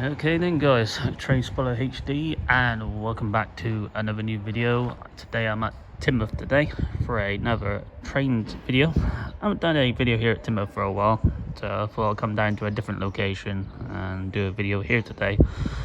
Okay then guys, Train Spoiler HD and welcome back to another new video. Today I'm at Teignmouth today for another trains video. I haven't done a video here at Teignmouth for a while, so I thought I'll come down to a different location and do a video here today.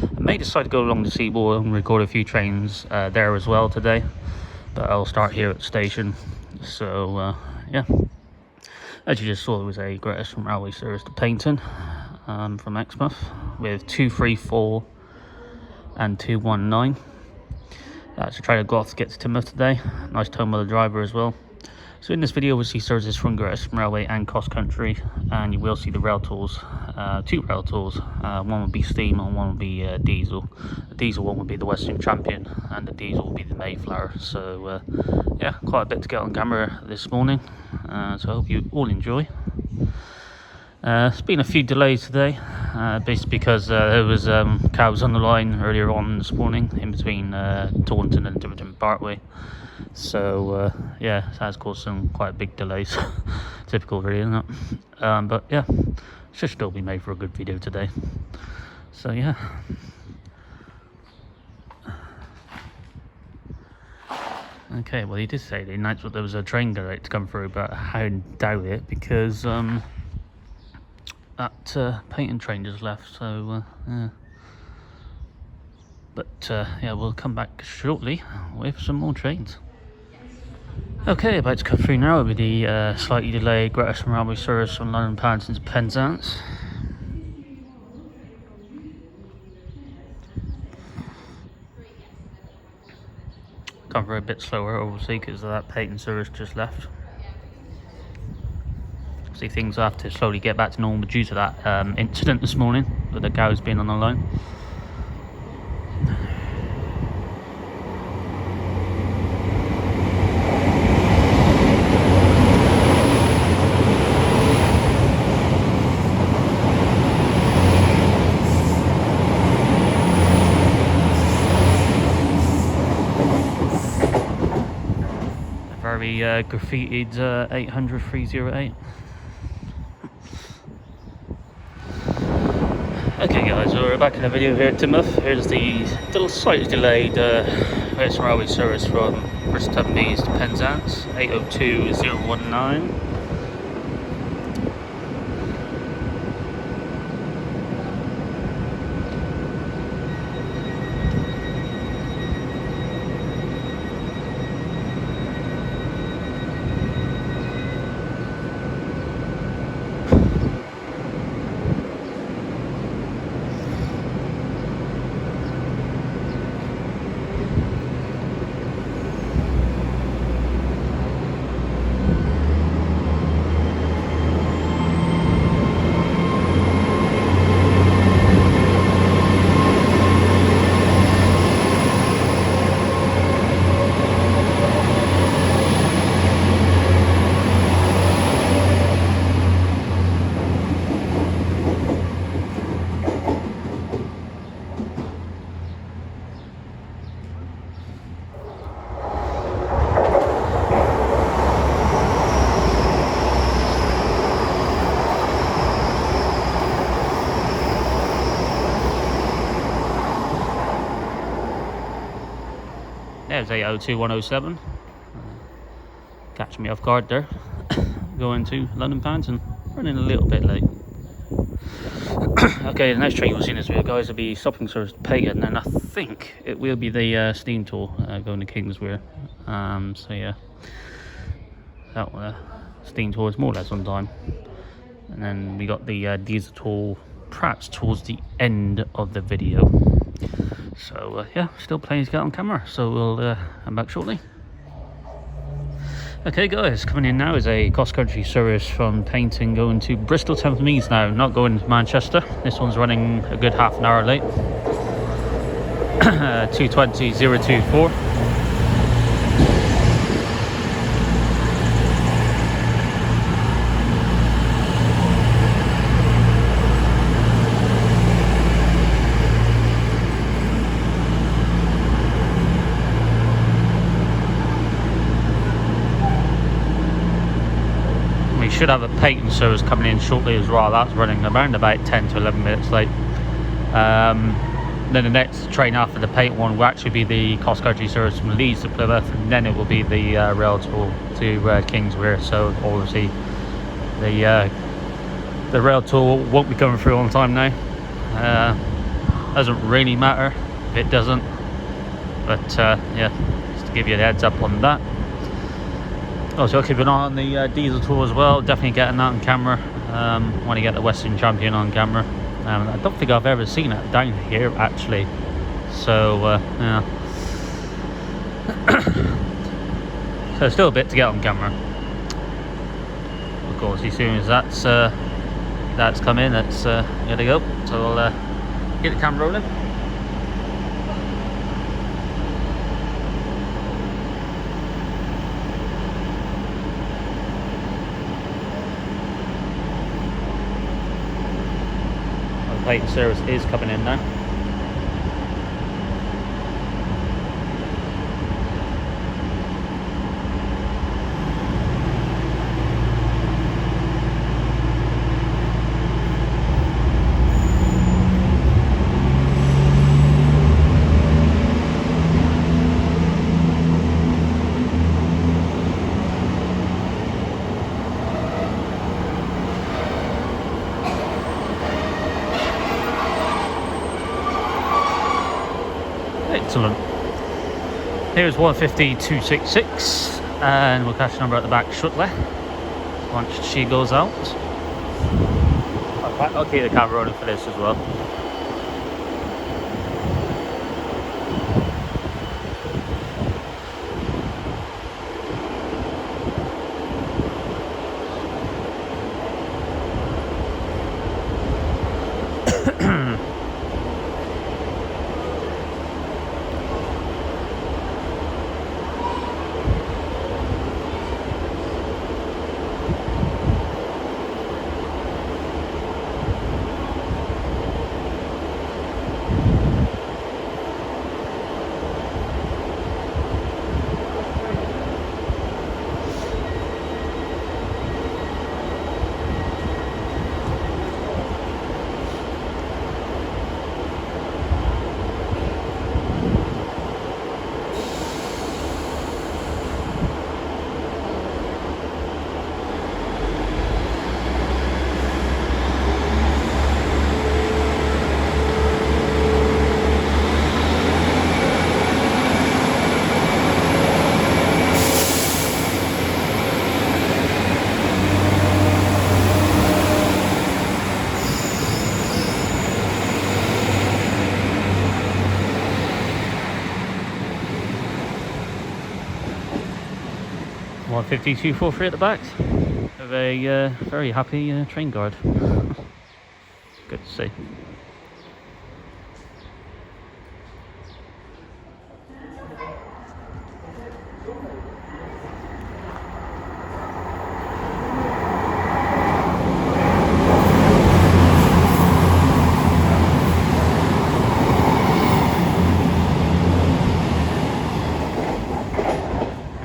I may decide to go along the seaboard and record a few trains there as well today, but I'll start here at the station. So yeah, as you just saw, it was a Great Western Railway service to Teignmouth from Exmouth with 234 and 219. To try to go off to get to Teignmouth today. Nice tone by the driver as well. So in this video we'll see services from Great Western Railway and CrossCountry, and you will see the rail tools, two rail tools. One will be steam and one will be diesel. The diesel one will be the Western Champion and the diesel will be the Mayflower. So yeah, quite a bit to get on camera this morning, so I hope you all enjoy. It's been a few delays today, basically because there was cabs on the line earlier on this morning in between Taunton and Tiverton Parkway. So yeah, it has caused some quite big delays. Typical really, isn't it? But yeah, should still be made for a good video today. So yeah. Okay, well he did say they announced that there was a train going to come through, but I doubt it because that painting train just left, so yeah. But yeah, we'll come back shortly with some more trains. Okay, about to come through now with the slightly delayed Great Western Railway service from London Paddington to Penzance. Come through a bit slower, obviously, because that painting service just left. See, things have to slowly get back to normal due to that incident this morning with the cows being on the line. A very graffitied 800 308. Okay guys, so we're back in the video here at Teignmouth. Here's the little slightly delayed Great Western Railway service from Bristol to Penzance, 802019. There's 802107. Catch me off guard there. Going to London Paddington. Running a little bit late. Okay, the next train you'll see in this video, guys, will be stopping service to Payton, and I think it will be the steam tool going to Kingswear. So yeah, that steam tool is more or less on time. And then we got the diesel tool perhaps towards the end of the video. So yeah, still plenty to get on camera, so we'll come back shortly. Okay guys, coming in now is a CrossCountry service from Teignmouth going to Bristol Teignmouth now, not going to Manchester. This one's running a good half an hour late. 220024. Should have a Payton service coming in shortly as well. That's running around about 10 to 11 minutes late. Then the next train after the paint one will actually be the CrossCountry service from Leeds to Plymouth, and then it will be the rail tour to Kingswear. So obviously the rail tour won't be coming through on time now. Doesn't really matter if it doesn't, but yeah, just to give you a heads up on that. Also, I'll keep an eye on the diesel tour as well. Definitely getting that on camera. Want to get the Western Champion on camera. I don't think I've ever seen it down here actually, so yeah. So still a bit to get on camera. Of course, as soon as that's come in, it's here to go. So I'll get the camera rolling. Paint service is coming in now. Excellent. Here's 150-266, and we'll catch the number at the back shortly once she goes out. I'll keep the camera rolling for this as well. One 5243 at the back with a very happy train guard. Good to see.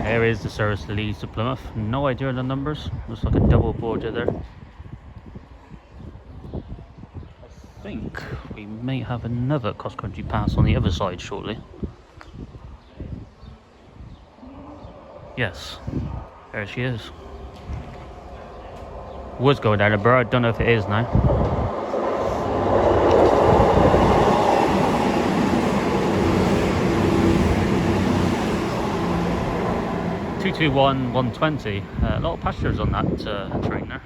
There is the service that leads to Plymouth. No idea on the numbers. Looks like a double border there. I think we may have another cross-country pass on the other side shortly. Yes, there she is. Was going down a borough. I don't know if it is now. (221) 120. A lot of passengers on that train there.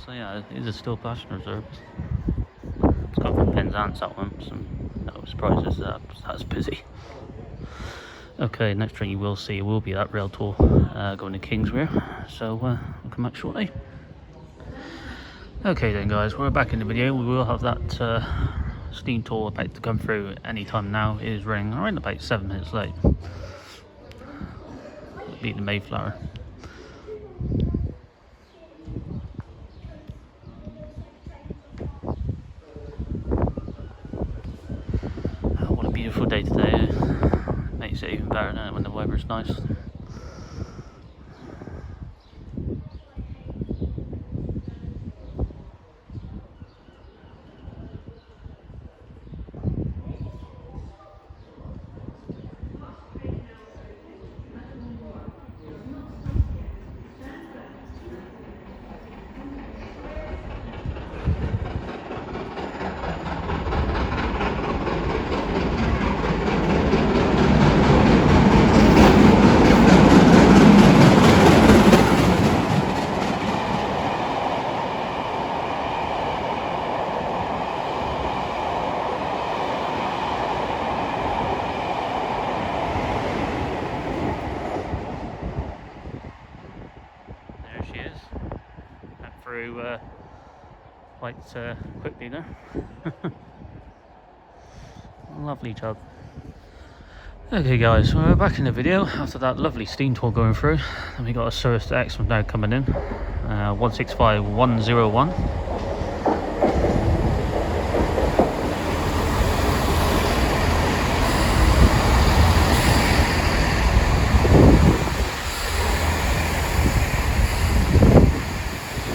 So yeah, it is still passenger service. It's gone from Penzance that one. So no surprises that's busy. Okay, next train you will see will be that rail tour going to Kingswear. So we'll come back shortly. Okay then, guys, we're back in the video. We will have that steam tour about to come through anytime now. It is running around about 7 minutes late. Beat the Mayflower. Oh, what a beautiful day today. Makes it even better now when the weather's nice. quite quickly there. Lovely job. Okay guys, we're back in the video after that lovely steam tour going through. And we got a Cirrus X now coming in, 165101.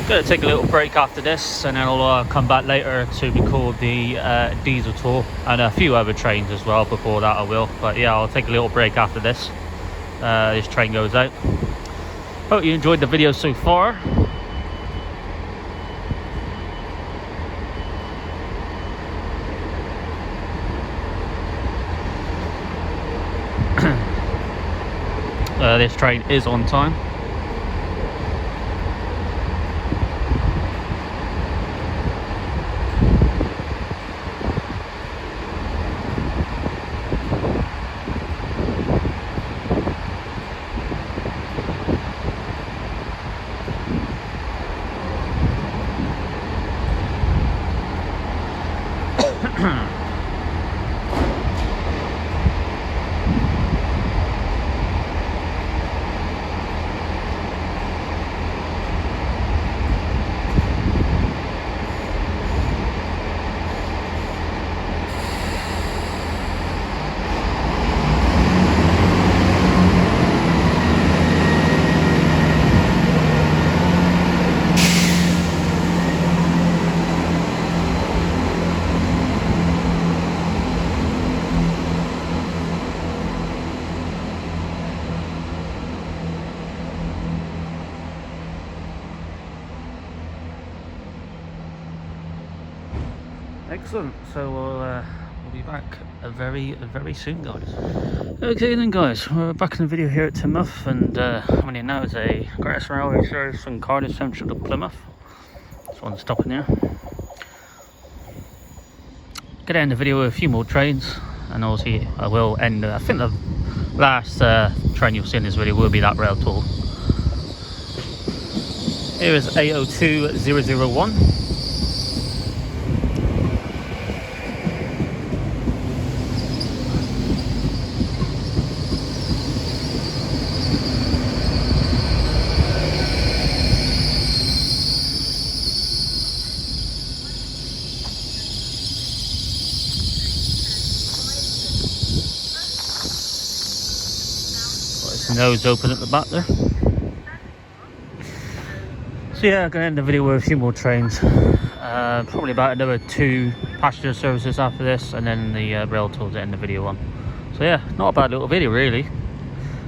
Gonna take a little break after this, and then I'll come back later to record the diesel tour and a few other trains as well. Before that I will, but yeah, I'll take a little break after this. This train goes out. Hope you enjoyed the video so far. This train is on time. Excellent. So we'll be back very soon, guys. Okay then, guys, we're back in the video here at Teignmouth, and what it now is a Grass Railway service from Cardiff Central to Plymouth. This one's stopping here. Gonna end the video with a few more trains, and obviously I will end. I think the last train you'll see in this video will be that rail tour. Here is A02001. Nose open at the back there. So yeah, I'm going to end the video with a few more trains. Probably about another 2 passenger services after this, and then the rail tours to end the video on. So yeah, not a bad little video really.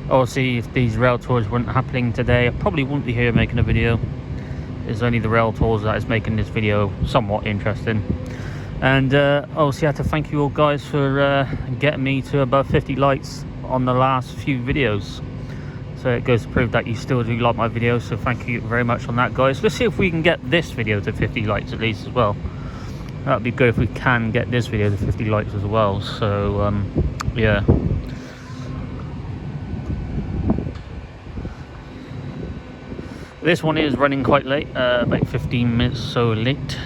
Obviously, if these rail tours weren't happening today, I probably wouldn't be here making a video. It's only the rail tours that is making this video somewhat interesting. And obviously I have to thank you all guys for getting me to above 50 likes on the last few videos. So it goes to prove that you still do like my videos, so thank you very much on that, guys. Let's see if we can get this video to 50 likes at least as well. That would be good if we can get this video to 50 likes as well. So yeah, this one is running quite late, about 15 minutes so late.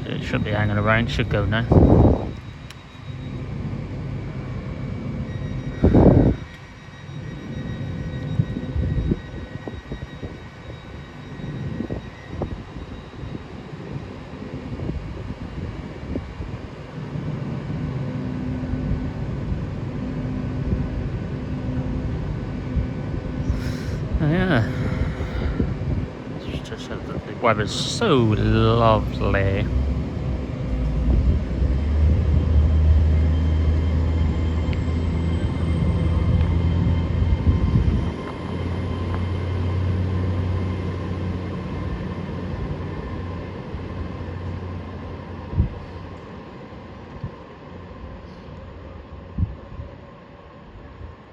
It should be hanging around, should go now. Yeah, it's just that the weather's so lovely.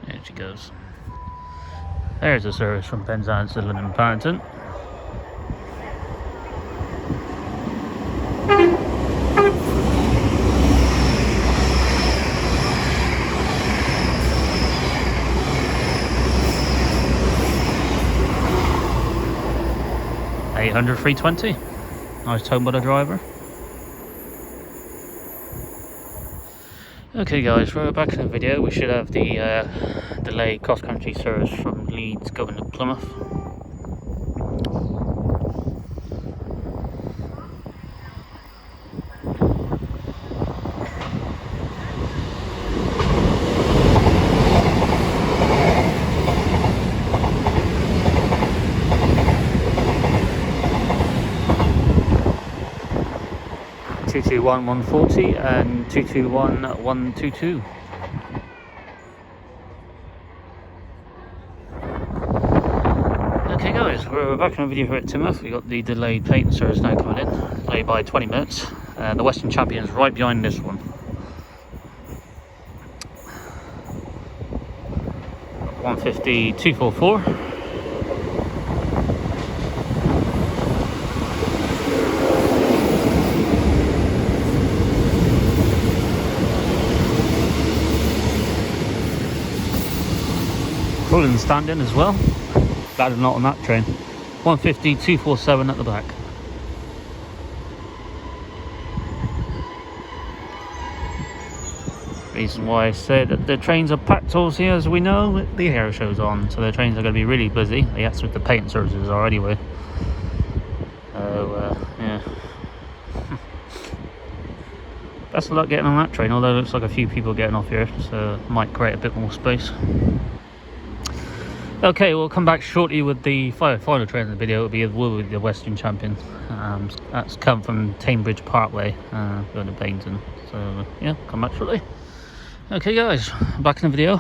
There she goes. There's a service from Penzance to London Paddington. 300, 320. Nice tone by the driver. Okay guys, we're back in the video. We should have the delayed cross-country service from Leeds going to Plymouth. (221 140) and 221 122. Okay guys, we're back in a video here at Teignmouth. We got the delayed paint service now coming in, delayed by 20 minutes. The Western Champion's right behind this one. 150 244. Pulling standing as well. Glad I'm not on that train. 150 247 at the back. Reason why I said that the trains are packed also here, as we know, the air show's on, so the trains are going to be really busy. That's what the paint services are anyway. So yeah. Best of luck getting on that train, although it looks like a few people getting off here, so it might create a bit more space. Okay, we'll come back shortly with the final train in the video. Will be the Western Champion. That's come from Teignmouth Parkway, going to Paynton. So yeah, come back shortly. Okay guys, back in the video.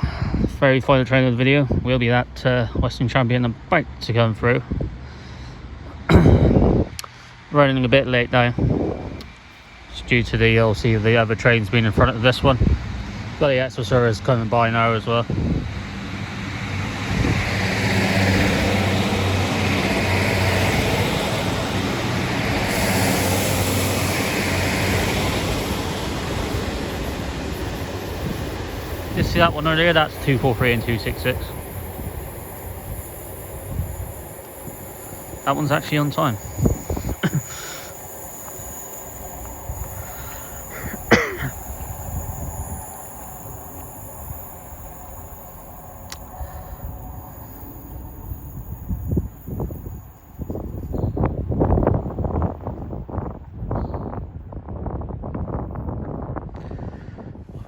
Very final train of the video. Will be that Western Champion about to come through. Running a bit late now. It's due to the other trains being in front of this one. Got the extra service coming by now as well. You see that one over there? That's 243 and 266. That one's actually on time.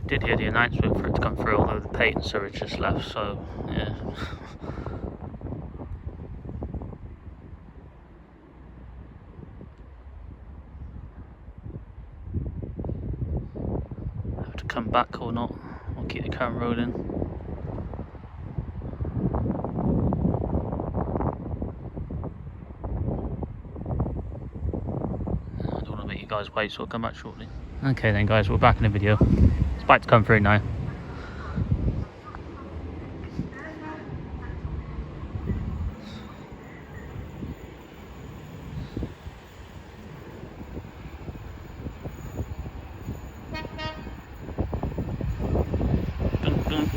Did hear the announcement for it to come through, although the patent service just left, so yeah. Have to come back or not, I'll keep the camera rolling. I don't want to make you guys wait, so I'll come back shortly. Okay then guys, we're back in the video. It's about to come through now. Dun, dun.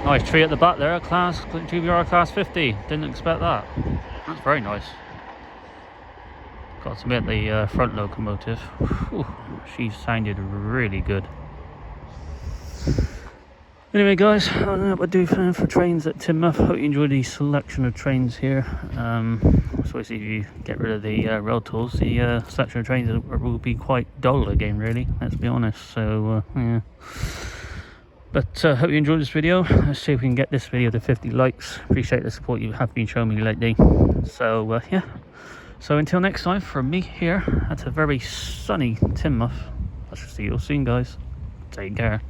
Nice tree at the back there, class GBR class 50. Didn't expect that. That's very nice. Got to admit, the front locomotive, whew, she sounded really good. Anyway guys, I don't know what we'll do for trains at Teignmouth. Hope you enjoyed the selection of trains here. So if you get rid of the rail tools, the selection of trains will be quite dull again, really, let's be honest. So yeah. But hope you enjoyed this video. Let's see if we can get this video to 50 likes. Appreciate the support you have been showing me lately. So yeah. So until next time, from me here at a very sunny Teignmouth, I shall see you all soon guys. Take care.